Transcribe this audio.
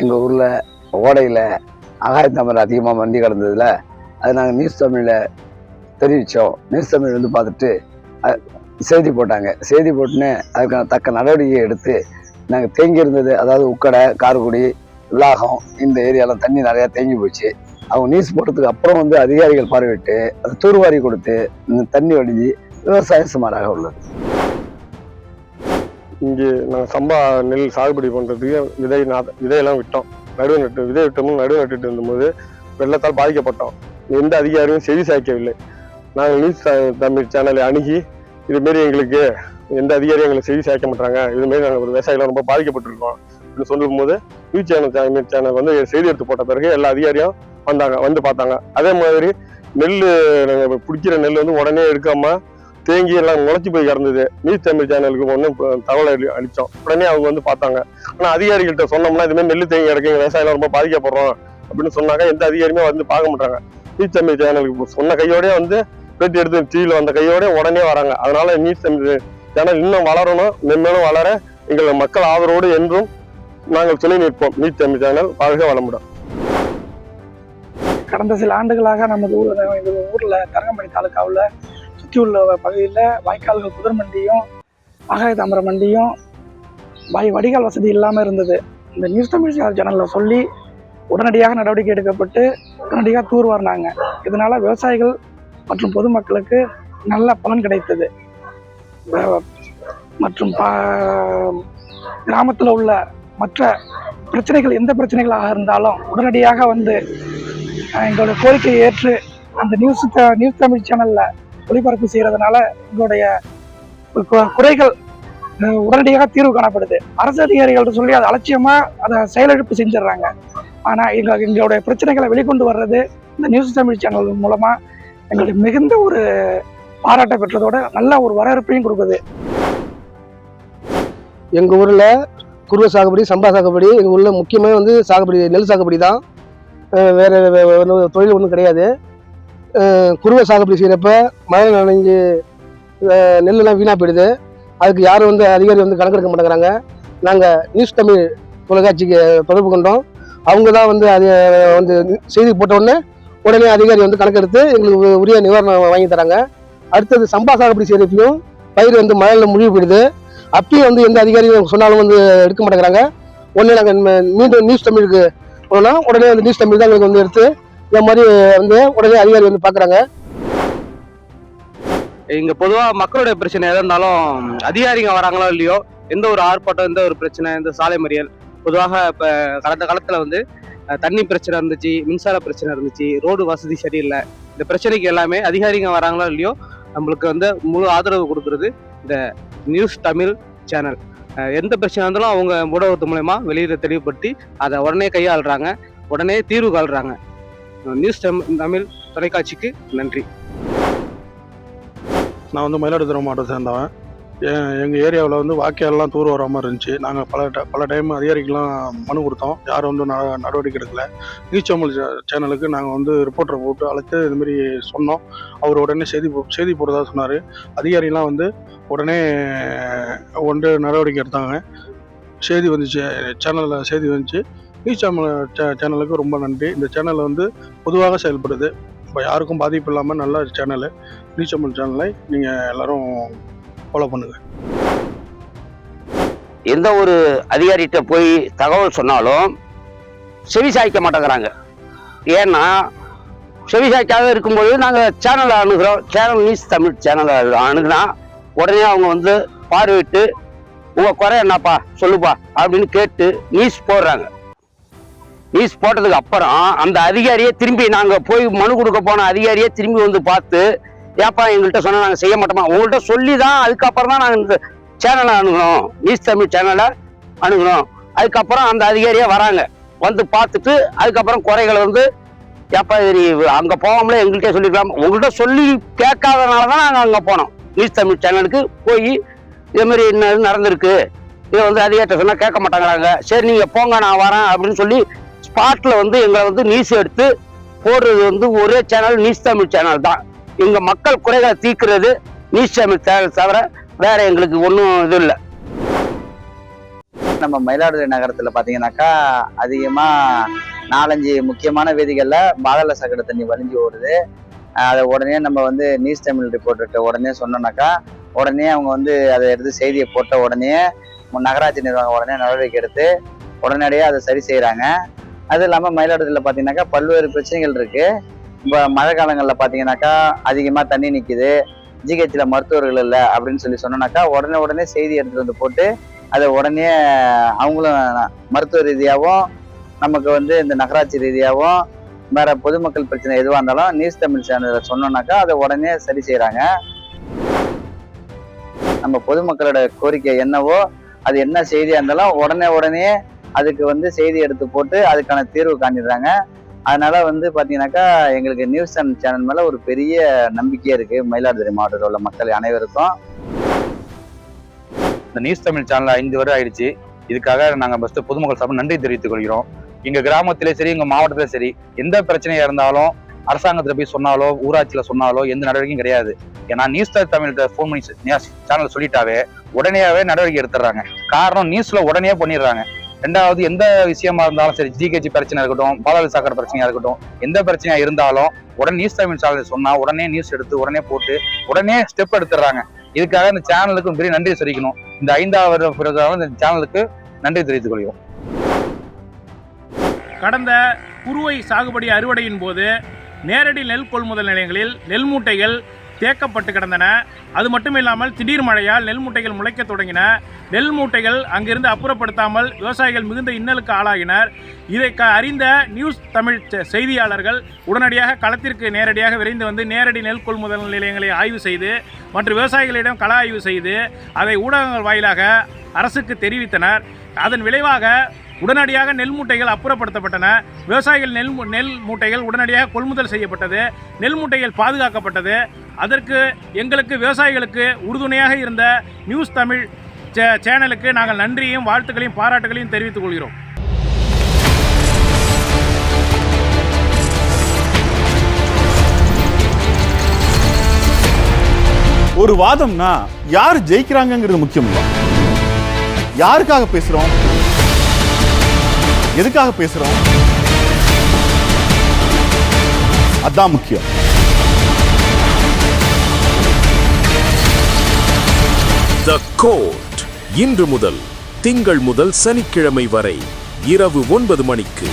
எங்கள் ஊரில் ஓடையில் ஆகாயத்தாமரை அதிகமாக மண்டி கிடந்ததில் அது நாங்கள் நியூஸ் தமிழில் தெரிவித்தோம். நியூஸ் தமிழ் வந்து பார்த்துட்டு செய்தி போட்டாங்க. செய்தி போட்டுன்னு அதுக்கான தக்க நடவடிக்கை எடுத்து நாங்கள் தேங்கி இருந்தது, அதாவது உக்கடை, காரைக்குடி, விளாகம் இந்த ஏரியாலாம் தண்ணி நிறையா தேங்கி போச்சு. அவங்க நியூஸ் போட்டதுக்கு அப்புறம் வந்து அதிகாரிகள் பார்வையிட்டு அதை தூர்வாரி கொடுத்து தண்ணி வடிஞ்சு விவசாயம் சுமாராக உள்ளது. இங்கே நாங்கள் சம்பா நெல் சாகுபடி பண்ணுறதுக்கு விதையெல்லாம் விட்டோம். விதை விட்டோம்னு நடுவு நட்டுட்டு இருந்தபோது வெள்ளத்தால் பாதிக்கப்பட்டோம். எந்த அதிகாரியும் செவி சாய்க்கவில்லை. நாங்கள் நியூஸ் தமிழ் சேனலை அணுகி இதுமாரி எங்களுக்கு எந்த அதிகாரியும் எங்களை செவி சாய்க்க மாட்டாங்க, இதுமாரி நாங்கள் ஒரு விவசாயிகள் ரொம்ப பாதிக்கப்பட்டிருக்கோம் அப்படின்னு சொல்லும்போது நியூஸ் சேனல் வந்து செய்தி எடுத்து போட்ட பிறகு எல்லா அதிகாரியும் வந்து பார்த்தாங்க. அதே மாதிரி நெல் நாங்கள் பிடிக்கிற நெல் வந்து உடனே எடுக்காம தேங்கி எல்லாம் முளைச்சி போய் கிடந்தது. நியூஸ் தமிழ் சேனலுக்கு ஒன்று தகவல் அளித்தோம். உடனே அவங்க வந்து பார்த்தாங்க. ஆனால் அதிகாரிகள்கிட்ட சொன்னோம்னா இதுமாதிரி நெல் தேங்கி கிடக்கு, விவசாயம் ரொம்ப பாதிக்கப்படுறோம் அப்படின்னு சொன்னாங்க. எந்த அதிகாரியுமே வந்து பார்க்க மாட்டாங்க. நியூஸ் தமிழ் சேனலுக்கு சொன்ன கையோடய வந்து பேட்டி எடுத்து டிவியில் வந்த கையோட உடனே வராங்க. அதனால நியூஸ் தமிழ் சேனல் இன்னும் வளரணும், மென்மேலும் வளர எங்கள் மக்கள் ஆதரவோடு என்றும் நாங்கள் துணை நிற்போம். நியூஸ் தமிழ் சேனல் வாழ்க வளமுடன். கடந்த சில ஆண்டுகளாக நமது ஊரில் தரங்கம்படி தாலுக்காவில் சுற்றி உள்ள பகுதியில் வாய்க்கால்கள் புதர் மண்டியும் ஆகாயத்தாமரை மண்டியும் வடிகால் வசதி இல்லாமல் இருந்தது. இந்த நியூஸ் தமிழ் சேனலில் சொல்லி உடனடியாக நடவடிக்கை எடுக்கப்பட்டு உடனடியாக தூர்வாரினாங்க. இதனால் விவசாயிகள் மற்றும் பொதுமக்களுக்கு நல்ல பலன் கிடைத்தது. மற்றும் கிராமத்தில் உள்ள மற்ற பிரச்சனைகள் எந்த பிரச்சனைகளாக இருந்தாலும் உடனடியாக வந்து எங்களோட கோரிக்கையை ஏற்று அந்த நியூஸ் தமிழ் சேனலில் ஒளிபரப்பு செய்கிறதுனால எங்களுடைய குறைகள் உடனடியாக தீர்வு காணப்படுது. அரசு அதிகாரிகள்ட்ட சொல்லி அதை அலட்சியமாக அதை செயலிழப்பு செஞ்சிடறாங்க. ஆனால் எங்களுடைய பிரச்சனைகளை வெளிக்கொண்டு வர்றது இந்த நியூஸ் தமிழ் சேனல் மூலமாக எங்களுக்கு மிகுந்த ஒரு பாராட்டை பெற்றதோட நல்ல ஒரு வரவேற்பையும் கொடுக்குது. எங்கள் ஊரில் குருவை சாகுபடி, சம்பா சாகுபடி, எங்கள் ஊரில் முக்கியமாக வந்து சாகுபடி நெல் சாகுபடி தான். வேறு தொழில் ஒன்றும் கிடையாது. குருவை சாகுபடி செய்கிறப்ப மழை நனைஞ்சு நெல்லெல்லாம் வீணாக போயிடுது. அதுக்கு யாரும் வந்து அதிகாரி வந்து கணக்கெடுக்க மாட்டேங்கிறாங்க. நாங்கள் நியூஸ் தமிழ் தொலைக்காட்சிக்கு தொடர்பு கொண்டோம். அவங்க தான் வந்து அது வந்து செய்தி போட்ட உடனே அதிகாரி வந்து கணக்கெடுத்து எங்களுக்கு உரிய நிவாரணம் வாங்கி தராங்க. அடுத்தது சம்பா சாகுபடி செய்கிறப்பையும் பயிர் வந்து மழையில் முழுகி போயிடுது. அப்பயும் வந்து எந்த அதிகாரியும் சொன்னாலும் வந்து எடுக்க மாட்டேங்கிறாங்க. உடனே நாங்கள் மீண்டும் நியூஸ் தமிழுக்கு போனோம்னா உடனே வந்து நியூஸ் தமிழ் தான் எங்களுக்கு வந்து எடுத்து இந்த மாதிரி வந்து உடனே அதிகாரி வந்து பார்க்குறாங்க. இங்கே பொதுவாக மக்களுடைய பிரச்சனை எதாக இருந்தாலும் அதிகாரிங்க வராங்களோ இல்லையோ, எந்த ஒரு ஆர்ப்பாட்டம், எந்த ஒரு பிரச்சனை, எந்த சாலை மறியல், பொதுவாக இப்போ கடந்த காலத்தில் வந்து தண்ணி பிரச்சனை இருந்துச்சு, மின்சார பிரச்சனை இருந்துச்சு, ரோடு வசதி சரியில்லை. இந்த பிரச்சனைக்கு எல்லாமே அதிகாரிங்க வராங்களோ இல்லையோ நம்மளுக்கு வந்து முழு ஆதரவு கொடுக்குறது இந்த நியூஸ் தமிழ் சேனல். எந்த பிரச்சனை இருந்தாலும் அவங்க ஊடகத்து மூலயமா வெளியிட தெளிவுபடுத்தி அதை உடனே கையாளுறாங்க, உடனே தீர்வு கால்றாங்க. நியூஸ் தமிழ் தொலைக்காட்சிக்கு நன்றி. நான் வந்து மயிலாடுதுறை மாவட்டத்தை சேர்ந்தவன். எங்கள் ஏரியாவில் வந்து வாய்க்காலெல்லாம் தூர் வர மாதிரி இருந்துச்சு. நாங்கள் பல டைம் அதிகாரிக்கெலாம் மனு கொடுத்தோம். யாரும் வந்து நடவடிக்கை எடுக்கலை. நியூஸ் தமிழ் சேனலுக்கு நாங்கள் வந்து ரிப்போர்ட்டரை போட்டு அழைத்து இதுமாரி சொன்னோம். அவர் உடனே செய்தி போடுறதா சொன்னார். அதிகாரிலாம் வந்து உடனே நடவடிக்கை எடுத்தாங்க. செய்தி வந்துச்சு, சேனலில் செய்தி வந்துச்சு. நியூஸ் சேனலுக்கு ரொம்ப நன்றி. இந்த சேனல் வந்து பொதுவாக செயல்படுது. இப்போ யாருக்கும் பாதிப்பு இல்லாமல் நல்ல சேனலு. நியூஸ் தமிழ் சேனலை நீங்கள் எல்லோரும் ஃபாலோ பண்ணுங்க. எந்த ஒரு அதிகாரிகிட்ட போய் தகவல் சொன்னாலும் செவி சாய்க்க மாட்டேங்கிறாங்க. ஏன்னா செவி சாய்க்காக இருக்கும்போது நாங்கள் சேனலை அணுகிறோம். நியூஸ் தமிழ் சேனலை அணுகுனா உடனே அவங்க வந்து பார்வையிட்டு உங்கள் குறை என்னப்பா சொல்லுப்பா அப்படின்னு கேட்டு நியூஸ் போடுறாங்க. நியூஸ் போட்டதுக்கு அப்புறம் அந்த அதிகாரியை திரும்பி நாங்கள் போய் மனு கொடுக்க போன அதிகாரியை திரும்பி வந்து பார்த்து, ஏப்பா எங்கள்கிட்ட சொன்னால் நாங்கள் செய்ய மாட்டோமா, உங்கள்கிட்ட சொல்லி தான் அதுக்கப்புறம் தான் நாங்கள் இந்த சேனலை அணுகணும், நியூஸ் தமிழ் சேனலை அணுகணும். அதுக்கப்புறம் அந்த அதிகாரியே வராங்க, வந்து பார்த்துட்டு அதுக்கப்புறம் குறைகளை வந்து, ஏப்பா இது அங்கே போகாமலே எங்கள்கிட்ட சொல்லிக்கலாம், உங்கள்கிட்ட சொல்லி கேட்காதனால தான் நாங்கள் அங்கே போனோம். நியூஸ் தமிழ் சேனலுக்கு போய் இதேமாரி என்ன நடந்திருக்கு, இதை வந்து அதிகாரிட்ட சொன்னால் கேட்க மாட்டாங்கிறாங்க, சரி நீங்கள் போங்க நான் வரேன் அப்படின்னு சொல்லி ஸ்பாட்டில் வந்து எங்களை வந்து நியூஸ் எடுத்து போடுறது வந்து ஒரே சேனல் நியூஸ் தமிழ் சேனல் தான். எங்கள் மக்கள் குறைகளை தீர்க்கிறது நியூஸ் தமிழ் சேனல் தவிர வேற எங்களுக்கு ஒன்றும் இது இல்லை. நம்ம மயிலாடுதுறை நகரத்துல பாத்தீங்கன்னாக்கா அதிகமா 4-5 முக்கியமான வீதிகள்ல பாதாள சாக்கடை தண்ணி வழிஞ்சு ஓடுது. அதை உடனே நம்ம வந்து நியூஸ் தமிழ் ரிப்போர்ட்டர்கிட்ட உடனே சொன்னோம்னாக்கா உடனே அவங்க வந்து அதை எடுத்து செய்தியை போட்ட உடனே நகராட்சி நிர்வாகம் உடனே நடவடிக்கை எடுத்து உடனடியாக அதை சரி செய்கிறாங்க. அது இல்லாமல் மயிலாடுதுறையில் பார்த்தீங்கன்னாக்கா பல்வேறு பிரச்சனைகள் இருக்கு. இப்போ மழை காலங்களில் பார்த்தீங்கன்னாக்கா அதிகமாக தண்ணி நிற்கிது, ஜிஹெச்சில் மருத்துவர்கள் இல்லை அப்படின்னு சொன்னோம்னாக்கா உடனே செய்தி எடுத்துகிட்டு வந்து போட்டு அதை உடனே அவங்களும் மருத்துவ ரீதியாகவும் நமக்கு வந்து இந்த நகராட்சி ரீதியாகவும் வேற பொதுமக்கள் பிரச்சனை எதுவாக இருந்தாலும் நியூஸ் தமிழ் சேனலில் சொன்னோம்னாக்கா அதை உடனே சரி செய்கிறாங்க. நம்ம பொதுமக்களோட கோரிக்கை என்னவோ அது என்ன செய்தியாக இருந்தாலும் உடனே அதுக்கு வந்து செய்தி எடுத்து போட்டு அதுக்கான தீர்வு காணிடுறாங்க. அதனால வந்து பார்த்தீங்கன்னாக்கா எங்களுக்கு நியூஸ் சேனல் மேலே ஒரு பெரிய நம்பிக்கையே இருக்கு மயிலாடுதுறை மாவட்டத்தில் உள்ள மக்கள் அனைவருக்கும். இந்த நியூஸ் தமிழ் சேனல் 5 வருடம் ஆயிடுச்சு. இதுக்காக நாங்கள் ஃபஸ்ட்டு பொதுமக்கள் சார்பாக நன்றி தெரிவித்துக் கொள்கிறோம். எங்கள் கிராமத்திலே சரி, எங்கள் மாவட்டத்திலே சரி, எந்த பிரச்சனையாக இருந்தாலும் அரசாங்கத்தில் போய் சொன்னாலோ ஊராட்சியில் சொன்னாலோ எந்த நடவடிக்கையும் கிடையாது. ஏன்னா நியூஸ் தமிழ்கிட்ட ஃபோன் பண்ணி சேனல் சொல்லிட்டாவே உடனேயாவே நடவடிக்கை எடுத்துடுறாங்க. காரணம் நியூஸில் உடனே பண்ணிடுறாங்க. ரெண்டாவது எந்த விஷயமா இருந்தாலும் சரி, ஜிஹெச் பிரச்சனை இருக்கட்டும், பாதாள சாக்கடை பிரச்சனையா இருக்கட்டும், எந்த பிரச்சனையா இருந்தாலும் உடனே நியூஸ் தமிழ் சேனல் சொன்னா உடனே நியூஸ் எடுத்து உடனே போட்டு உடனே ஸ்டெப் எடுத்துடுறாங்க. இதுக்காக இந்த சேனலுக்கு பெரிய நன்றி தெரிவிக்கணும். இந்த 5வது பிறகு இந்த சேனலுக்கு நன்றி தெரிவித்துக் கொள்கிறோம். கடந்த குறுவை சாகுபடி அறுவடையின் போது நேரடி நெல் கொள்முதல் நிலையங்களில் நெல் மூட்டைகள் தேக்கப்பட்டு கிடந்தன. அது மட்டும் இல்லாமல் திடீர் மழையால் நெல் மூட்டைகள் முளைக்க தொடங்கின. நெல் மூட்டைகள் அங்கிருந்து அப்புறப்படுத்தாமல் விவசாயிகள் மிகுந்த இன்னலுக்கு ஆளாகினர். இதை அறிந்த நியூஸ் தமிழ் செய்தியாளர்கள் உடனடியாக களத்திற்கு நேரடியாக விரைந்து வந்து நேரடி நெல் கொள்முதல் நிலையங்களை ஆய்வு செய்து மற்றும் விவசாயிகளிடம் கள ஆய்வு செய்து அதை ஊடகங்கள் வாயிலாக அரசுக்கு தெரிவித்தனர். அதன் விளைவாக உடனடியாக நெல் மூட்டைகள் அப்புறப்படுத்தப்பட்டன. விவசாயிகள் நெல் மூட்டைகள் உடனடியாக கொள்முதல் செய்யப்பட்டது. நெல் மூட்டைகள் பாதுகாக்கப்பட்டது. அதற்கு எங்களுக்கு விவசாயிகளுக்கு உறுதுணையாக இருந்த நியூஸ் தமிழ் சேனலுக்கு நாங்கள் நன்றியையும் வாழ்த்துக்களையும் பாராட்டுகளையும் தெரிவித்துக் கொள்கிறோம். ஒரு வாதம்னா யார் ஜெயிக்கிறாங்கிறது முக்கியம் இல்லை. யாருக்காக பேசுறோம், எதுக்காக பேசுறோம், அதான் முக்கியம். தி கோர்ட் இன்று முதல் திங்கள் முதல் சனிக்கிழமை வரை இரவு 9 மணிக்கு.